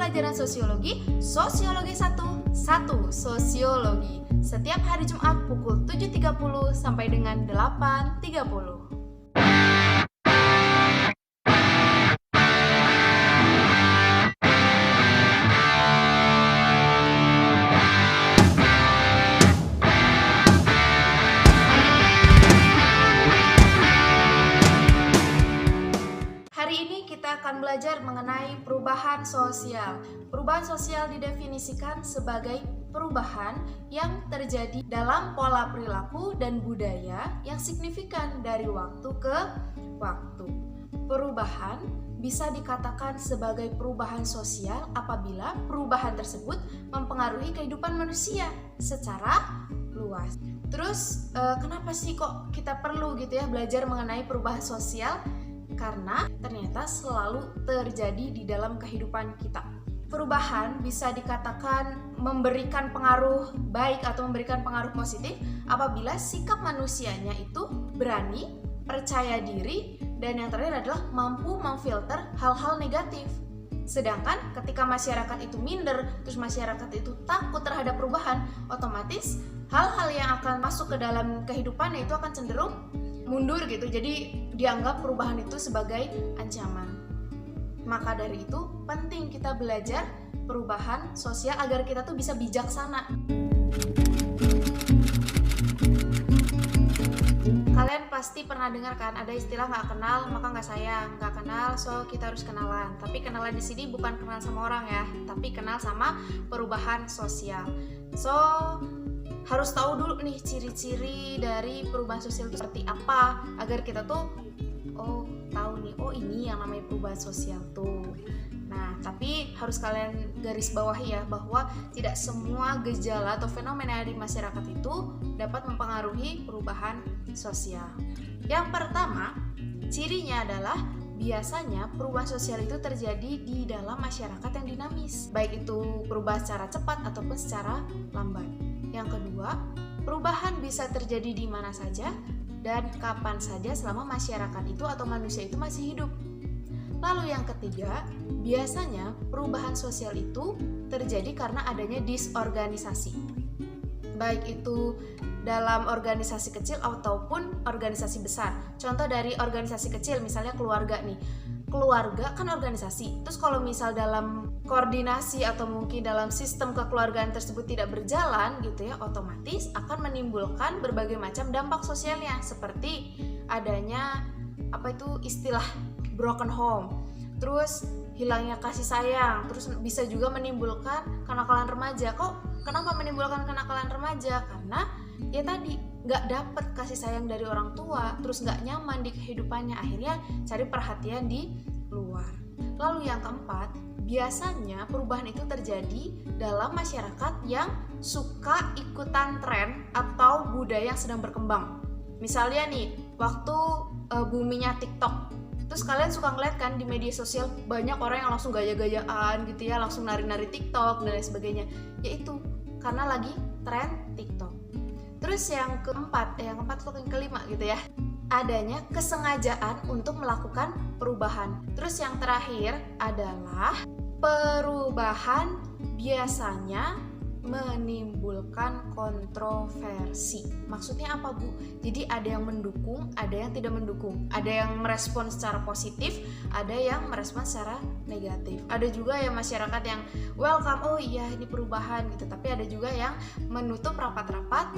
pembelajaran sosiologi, Sosiologi 1, Sosiologi. Setiap hari Jumat pukul 7.30 sampai dengan 8.30. Akan belajar mengenai perubahan sosial. Perubahan sosial didefinisikan sebagai perubahan yang terjadi dalam pola perilaku dan budaya yang signifikan dari waktu ke waktu. Perubahan bisa dikatakan sebagai perubahan sosial apabila perubahan tersebut mempengaruhi kehidupan manusia secara luas. Terus kenapa sih kok kita perlu gitu ya belajar mengenai perubahan sosial? Karena ternyata selalu terjadi di dalam kehidupan kita. Perubahan bisa dikatakan memberikan pengaruh baik atau memberikan pengaruh positif apabila sikap manusianya itu berani, percaya diri, dan yang terakhir adalah mampu memfilter hal-hal negatif. Sedangkan ketika masyarakat itu minder, terus masyarakat itu takut terhadap perubahan, otomatis hal-hal yang akan masuk ke dalam kehidupannya itu akan cenderung mundur gitu, jadi dianggap perubahan itu sebagai ancaman. Maka dari itu penting kita belajar perubahan sosial agar kita tuh bisa bijaksana. Kalian pasti pernah dengar kan ada istilah nggak kenal maka nggak sayang, nggak kenal so kita harus kenalan. Tapi kenalan di sini bukan kenal sama orang ya, tapi kenal sama perubahan sosial. So harus tahu dulu nih ciri-ciri dari perubahan sosial itu seperti apa agar kita tuh tahu nih, ini yang namanya perubahan sosial tuh. Nah, tapi harus kalian garis bawahi ya bahwa tidak semua gejala atau fenomena di masyarakat itu dapat mempengaruhi perubahan sosial. Yang pertama, cirinya adalah biasanya perubahan sosial itu terjadi di dalam masyarakat yang dinamis, baik itu perubahan secara cepat ataupun secara lambat. Yang kedua, perubahan bisa terjadi di mana saja dan kapan saja selama masyarakat itu atau manusia itu masih hidup. Lalu yang ketiga, biasanya perubahan sosial itu terjadi karena adanya disorganisasi. Baik itu dalam organisasi kecil ataupun organisasi besar. Contoh dari organisasi kecil misalnya keluarga nih. Keluarga kan organisasi. Terus kalau misal dalam koordinasi atau mungkin dalam sistem kekeluargaan tersebut tidak berjalan gitu ya, otomatis akan menimbulkan berbagai macam dampak sosialnya seperti adanya istilah broken home. Terus hilangnya kasih sayang, terus bisa juga menimbulkan kenakalan remaja. Kenapa menimbulkan kenakalan remaja? Karena ya tadi nggak dapet kasih sayang dari orang tua, terus nggak nyaman di kehidupannya, akhirnya cari perhatian di luar. Lalu yang keempat, biasanya perubahan itu terjadi dalam masyarakat yang suka ikutan tren atau budaya yang sedang berkembang. Misalnya nih, waktu boomingnya TikTok, terus kalian suka ngeliat kan di media sosial banyak orang yang langsung gaya-gayaan gitu ya, langsung nari-nari TikTok dan lain sebagainya. Yaitu karena lagi tren TikTok. Terus yang keempat atau yang kelima gitu ya, adanya kesengajaan untuk melakukan perubahan. Terus yang terakhir adalah perubahan biasanya menimbulkan kontroversi. Maksudnya apa, Bu? Jadi ada yang mendukung, ada yang tidak mendukung. Ada yang merespon secara positif, ada yang merespon secara negatif. Ada juga yang masyarakat yang welcome, ini perubahan gitu. Tapi ada juga yang menutup rapat-rapat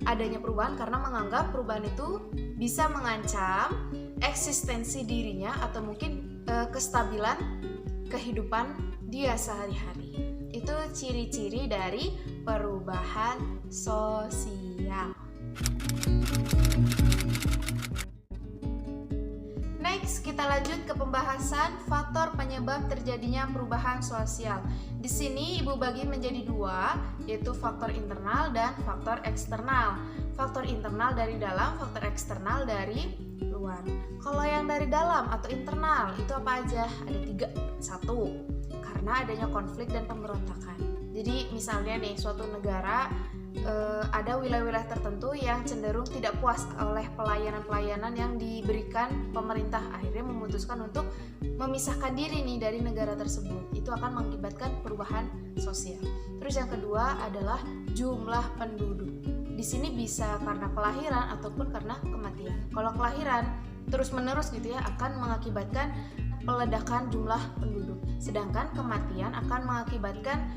adanya perubahan karena menganggap perubahan itu bisa mengancam eksistensi dirinya atau mungkin kestabilan kehidupan dia sehari-hari. Itu ciri-ciri dari perubahan sosial. Next, kita lanjut ke pembahasan faktor penyebab terjadinya perubahan sosial. Di sini Ibu bagi menjadi dua, yaitu faktor internal dan faktor eksternal. Faktor internal dari dalam, faktor eksternal dari luar. Kalau yang dari dalam atau internal itu apa aja? Ada 3. 1, karena adanya konflik dan pemberontakan. Jadi misalnya nih, suatu negara ada wilayah-wilayah tertentu yang cenderung tidak puas oleh pelayanan-pelayanan yang diberikan pemerintah, akhirnya memutuskan untuk memisahkan diri nih dari negara tersebut. Itu akan mengakibatkan perubahan sosial. Terus yang kedua adalah jumlah penduduk. Di sini bisa karena kelahiran ataupun karena kematian. Kalau kelahiran terus-menerus gitu ya akan mengakibatkan peledakan jumlah penduduk. Sedangkan kematian akan mengakibatkan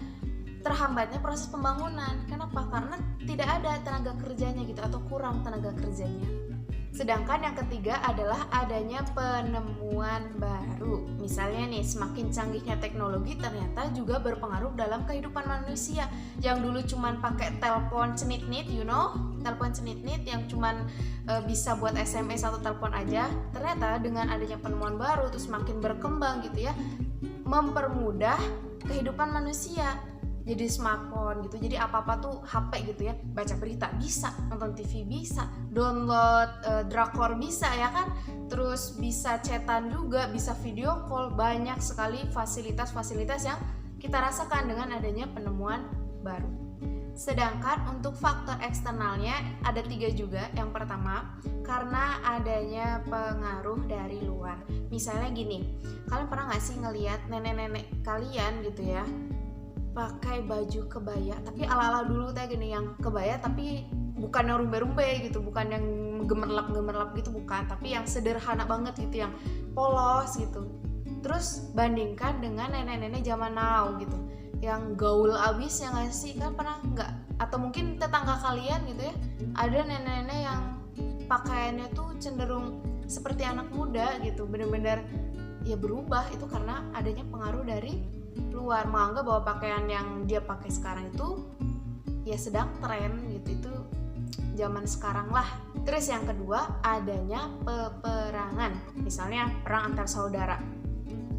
terhambatnya proses pembangunan. Kenapa? Karena tidak ada tenaga kerjanya gitu atau kurang tenaga kerjanya. Sedangkan yang ketiga adalah adanya penemuan baru. Misalnya nih, semakin canggihnya teknologi ternyata juga berpengaruh dalam kehidupan manusia. Yang dulu cuman pakai telepon cenit-nit, telepon cenit-nit yang cuman bisa buat SMS atau telepon aja. Ternyata dengan adanya penemuan baru terus semakin berkembang gitu ya, mempermudah kehidupan manusia. Jadi smartphone gitu, jadi apa-apa tuh HP gitu ya, baca berita bisa, nonton TV bisa, download drakor bisa ya kan, terus bisa chatan juga, bisa video call, banyak sekali fasilitas-fasilitas yang kita rasakan dengan adanya penemuan baru. Sedangkan untuk faktor eksternalnya ada 3 juga. Yang pertama, karena adanya pengaruh dari luar. Misalnya gini, kalian pernah gak sih ngelihat nenek-nenek kalian gitu ya pakai baju kebaya, tapi ala-ala dulu kayak gini, yang kebaya tapi bukan yang rumbe-rumbe gitu, bukan yang gemerlap gitu, bukan, tapi yang sederhana banget gitu, yang polos gitu. Terus bandingkan dengan nenek-nenek zaman now gitu, yang gaul abis, yang nggak sih? Kan pernah nggak? Atau mungkin tetangga kalian gitu ya, ada nenek-nenek yang pakaiannya tuh cenderung seperti anak muda gitu, bener-bener ya berubah. Itu karena adanya pengaruh dari luar, menganggap bahwa pakaian yang dia pakai sekarang itu ya sedang tren gitu, itu zaman sekarang lah. Terus yang kedua, adanya peperangan. Misalnya perang antar saudara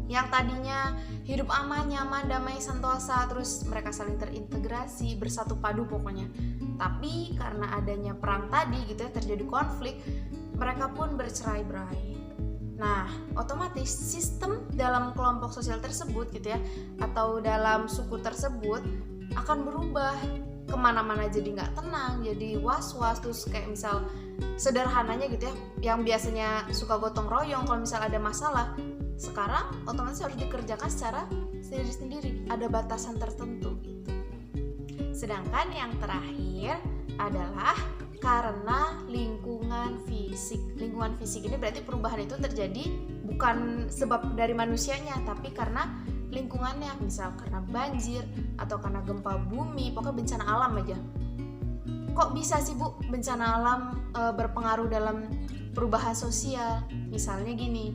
yang tadinya hidup aman, nyaman, damai, sentosa, terus mereka saling terintegrasi, bersatu padu pokoknya. Tapi karena adanya perang tadi gitu ya, terjadi konflik, mereka pun bercerai-berai. Nah, otomatis sistem dalam kelompok sosial tersebut gitu ya, atau dalam suku tersebut akan berubah, kemana-mana jadi nggak tenang, jadi was-was. Terus kayak misal sederhananya gitu ya, yang biasanya suka gotong royong kalau misal ada masalah, sekarang otomatis harus dikerjakan secara sendiri-sendiri, ada batasan tertentu gitu. Sedangkan yang terakhir adalah karena lingkungan fisik. Lingkungan fisik ini berarti perubahan itu terjadi bukan sebab dari manusianya, tapi karena lingkungannya. Misal karena banjir atau karena gempa bumi, pokoknya bencana alam aja. Kok bisa sih Bu bencana alam berpengaruh dalam perubahan sosial? Misalnya gini,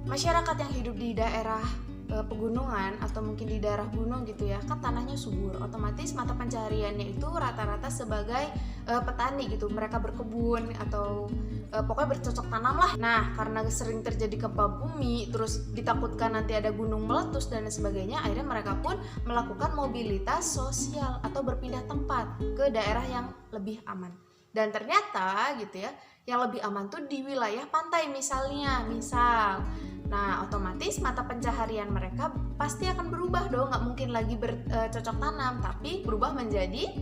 masyarakat yang hidup di daerah pegunungan atau mungkin di daerah gunung gitu ya, kan tanahnya subur, otomatis mata pencahariannya itu rata-rata sebagai petani gitu, mereka berkebun atau pokoknya bercocok tanam lah. Nah, karena sering terjadi gempa bumi, terus ditakutkan nanti ada gunung meletus dan sebagainya, akhirnya mereka pun melakukan mobilitas sosial atau berpindah tempat ke daerah yang lebih aman. Dan ternyata gitu ya, yang lebih aman tuh di wilayah pantai misalnya, nah otomatis mata pencaharian mereka pasti akan berubah dong, nggak mungkin lagi bercocok tanam, tapi berubah menjadi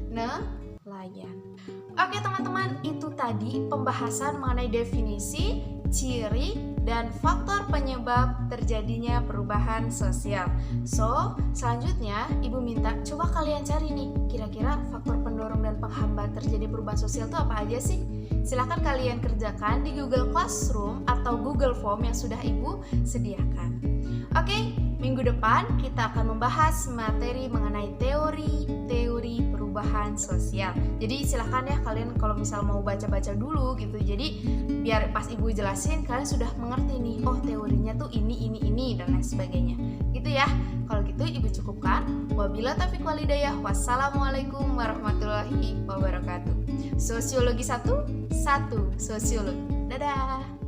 nelayan. Oke teman-teman, itu tadi pembahasan mengenai definisi, ciri, dan faktor penyebab terjadinya perubahan sosial. So, selanjutnya Ibu minta coba kalian cari nih, kira-kira faktor pendorong dan penghambat terjadi perubahan sosial itu apa aja sih? Silahkan kalian kerjakan di Google Classroom atau Google Form yang sudah Ibu sediakan. Oke, minggu depan kita akan membahas materi mengenai teori perubahan sosial. Jadi silahkan ya kalian kalau misal mau baca-baca dulu gitu. Jadi biar pas Ibu jelasin kalian sudah mengerti nih, oh teorinya tuh ini dan lain sebagainya. Gitu ya. Kalau gitu Ibu cukupkan. Wabillahi taufiq wal hidayah. Wassalamualaikum warahmatullahi wabarakatuh. Sosiologi 1 sosiologi. Dadah.